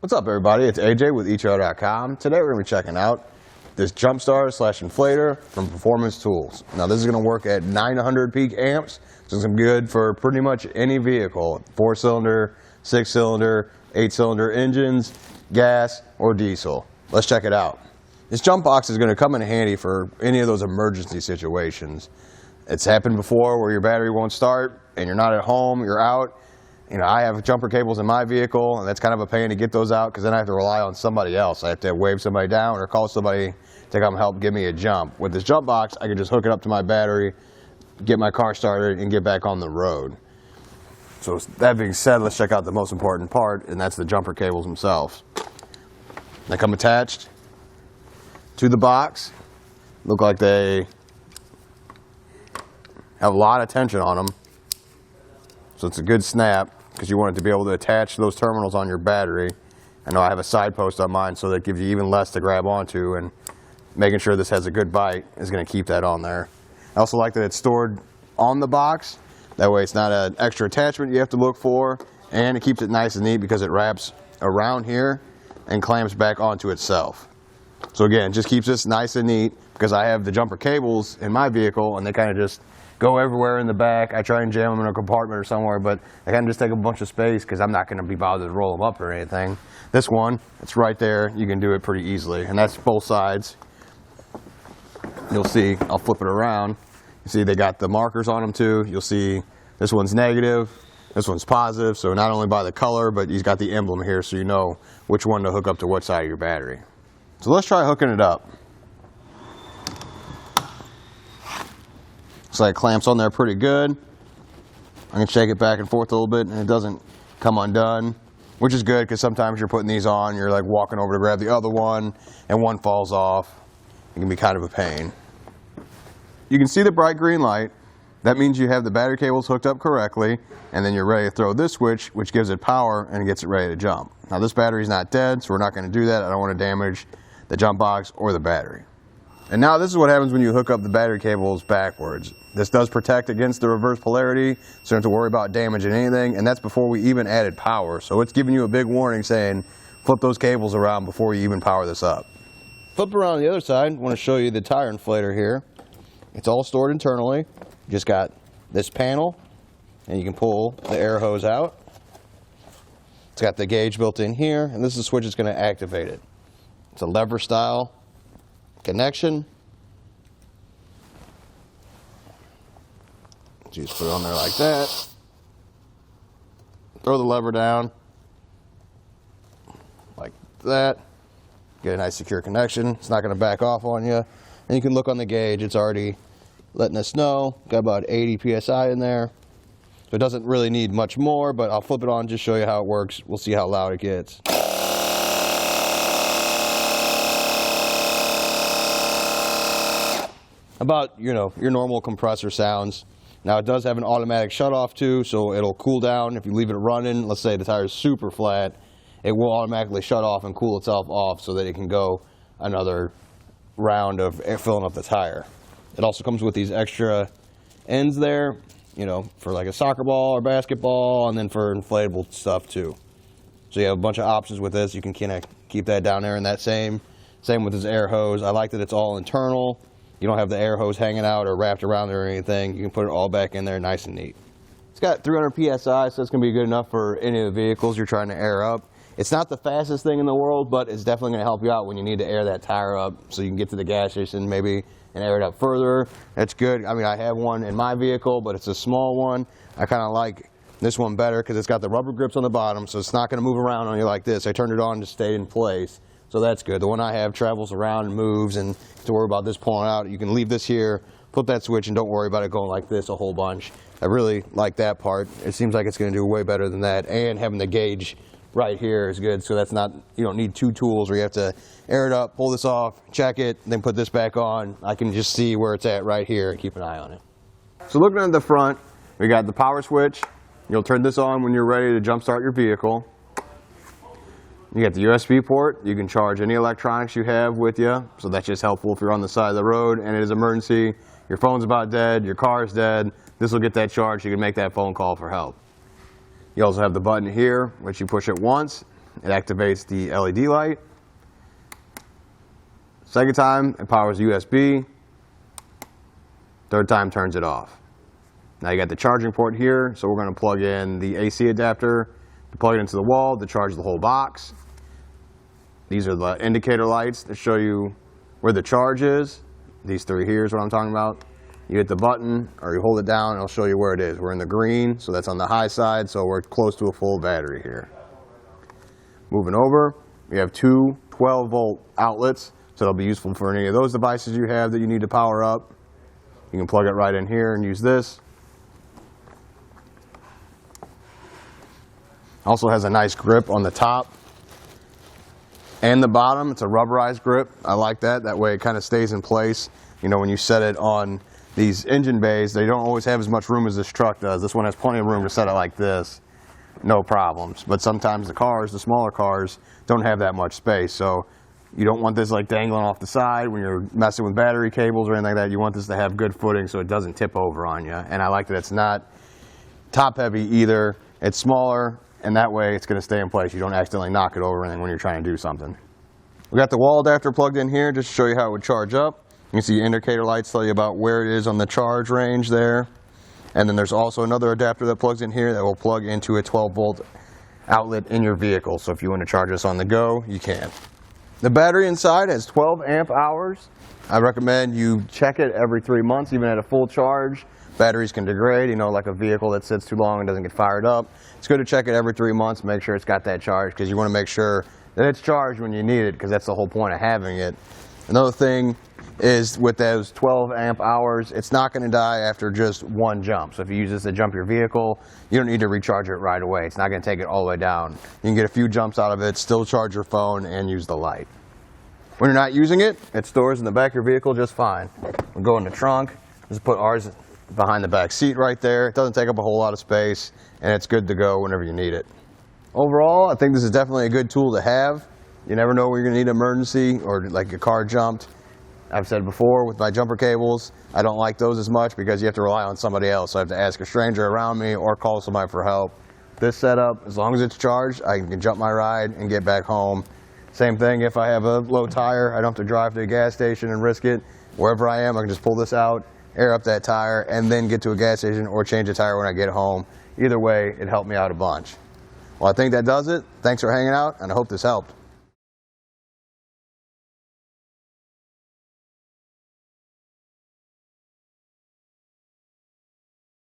What's up, everybody? It's AJ with etrailer.com. Today we're going to be checking out this Jump Starter / Inflator from Performance Tools. Now this is going to work at 900 peak amps, so it's going to be good for pretty much any vehicle. 4-cylinder, 6-cylinder, 8-cylinder engines, gas, or diesel. Let's check it out. This jump box is going to come in handy for any of those emergency situations. It's happened before where your battery won't start and you're not at home, you're out. You know, I have jumper cables in my vehicle, and that's kind of a pain to get those out because then I have to rely on somebody else. I have to wave somebody down or call somebody to come help give me a jump. With this jump box, I can just hook it up to my battery, get my car started, and get back on the road. So that being said, let's check out the most important part, and that's the jumper cables themselves. They come attached to the box. Look like they have a lot of tension on them. So it's a good snap because you want it to be able to attach those terminals on your battery. I know I have a side post on mine, so that gives you even less to grab onto, and making sure this has a good bite is going to keep that on there. I also like that it's stored on the box. That way it's not an extra attachment you have to look for, and it keeps it nice and neat because it wraps around here and clamps back onto itself. So again, it just keeps this nice and neat because I have the jumper cables in my vehicle and they kind of just go everywhere in the back. I try and jam them in a compartment or somewhere, but I kind of just take a bunch of space because I'm not going to be bothered to roll them up or anything. This one, it's right there. You can do it pretty easily, and that's both sides. You'll see, I'll flip it around. You see they got the markers on them too. You'll see this one's negative, this one's positive, so not only by the color, but he's got the emblem here so you know which one to hook up to what side of your battery. So let's try hooking it up. Looks like it clamps on there pretty good. I can shake it back and forth a little bit and it doesn't come undone, which is good because sometimes you're putting these on, you're like walking over to grab the other one and one falls off. It can be kind of a pain. You can see the bright green light. That means you have the battery cables hooked up correctly, and then you're ready to throw this switch, which gives it power and gets it ready to jump. Now this battery's not dead, so we're not going to do that. I don't want to damage the jump box or the battery. And now this is what happens when you hook up the battery cables backwards. This does protect against the reverse polarity, so you don't have to worry about damaging anything, and that's before we even added power. So it's giving you a big warning saying, flip those cables around before you even power this up. Flip around the other side, I want to show you the tire inflator here. It's all stored internally. You just got this panel, and you can pull the air hose out. It's got the gauge built in here, and this is the switch that's going to activate it. It's a lever style connection. Just put it on there like that. Throw the lever down like that. Get a nice secure connection. It's not going to back off on you. And you can look on the gauge. It's already letting us know. Got about 80 psi in there. So it doesn't really need much more, but I'll flip it on, just show you how it works. We'll see how loud it gets. About, you know, your normal compressor sounds. Now it does have an automatic shut off too, so it'll cool down if you leave it running. Let's say the tire is super flat, it will automatically shut off and cool itself off so that it can go another round of filling up the tire. It also comes with these extra ends there, you know, for like a soccer ball or basketball, and then for inflatable stuff too. So you have a bunch of options with this. You can kind of keep that down there in that same with this air hose. I like that it's all internal. You don't have the air hose hanging out or wrapped around there or anything. You can put it all back in there nice and neat. It's got 300 psi, so it's going to be good enough for any of the vehicles you're trying to air up. It's not the fastest thing in the world, but it's definitely going to help you out when you need to air that tire up so you can get to the gas station maybe and air it up further. That's good. I mean, I have one in my vehicle, but it's a small one. I kind of like this one better because it's got the rubber grips on the bottom, so it's not going to move around on you like this. I turned it on to stay in place. So that's good. The one I have travels around and moves, and to worry about this pulling out, you can leave this here, flip that switch, and don't worry about it going like this a whole bunch. I really like that part. It seems like it's going to do way better than that, and having the gauge right here is good, so that's not, you don't need two tools where you have to air it up, pull this off, check it, then put this back on. I can just see where it's at right here and keep an eye on it. So looking at the front, we got the power switch. You'll turn this on when you're ready to jump start your vehicle. You got the USB port. You can charge any electronics you have with you, so that's just helpful if you're on the side of the road and it is an emergency. Your phone's about dead, your car's dead. This will get that charged. You can make that phone call for help. You also have the button here, which you push it once it activates the LED light. Second time, it powers USB. Third time turns it off. Now you got the charging port here, so we're going to plug in the AC adapter to plug it into the wall to charge the whole box. These are the indicator lights that show you where the charge is. These three here is what I'm talking about. You hit the button or you hold it down and it'll show you where it is. We're in the green, so that's on the high side, so we're close to a full battery here. Moving over, we have two 12-volt outlets, so it'll be useful for any of those devices you have that you need to power up. You can plug it right in here and use this. Also has a nice grip on the top and the bottom. It's a rubberized grip. I like that. That way it kind of stays in place. You know, when you set it on these engine bays, they don't always have as much room as this truck does. This one has plenty of room to set it like this. No problems. But sometimes the cars, the smaller cars, don't have that much space. So you don't want this like dangling off the side when you're messing with battery cables or anything like that. You want this to have good footing so it doesn't tip over on you. And I like that it's not top heavy either. It's smaller, and that way it's going to stay in place. You don't accidentally knock it over anything when you're trying to do something. We got the wall adapter plugged in here just to show you how it would charge up. You can see indicator lights tell you about where it is on the charge range there. And then there's also another adapter that plugs in here that will plug into a 12-volt outlet in your vehicle. So if you want to charge this on the go, you can. The battery inside has 12 amp hours. I recommend you check it every 3 months, even at a full charge. Batteries can degrade, you know, like a vehicle that sits too long and doesn't get fired up. It's good to check it every 3 months, make sure it's got that charge, because you want to make sure that it's charged when you need it, because that's the whole point of having it. Another thing is with those 12 amp hours, it's not going to die after just one jump. So if you use this to jump your vehicle, you don't need to recharge it right away. It's not going to take it all the way down. You can get a few jumps out of it, still charge your phone, and use the light. When you're not using it, it stores in the back of your vehicle just fine. We'll go in the trunk, just put ours behind the back seat right there. It doesn't take up a whole lot of space, and it's good to go whenever you need it. Overall, I think this is definitely a good tool to have. You never know when you're going to need an emergency or like your car jumped. I've said before with my jumper cables, I don't like those as much because you have to rely on somebody else. So I have to ask a stranger around me or call somebody for help. This setup, as long as it's charged, I can jump my ride and get back home. Same thing if I have a low tire, I don't have to drive to a gas station and risk it. Wherever I am, I can just pull this out, air up that tire, and then get to a gas station or change the tire when I get home. Either way, it helped me out a bunch. Well, I think that does it. Thanks for hanging out, and I hope this helped.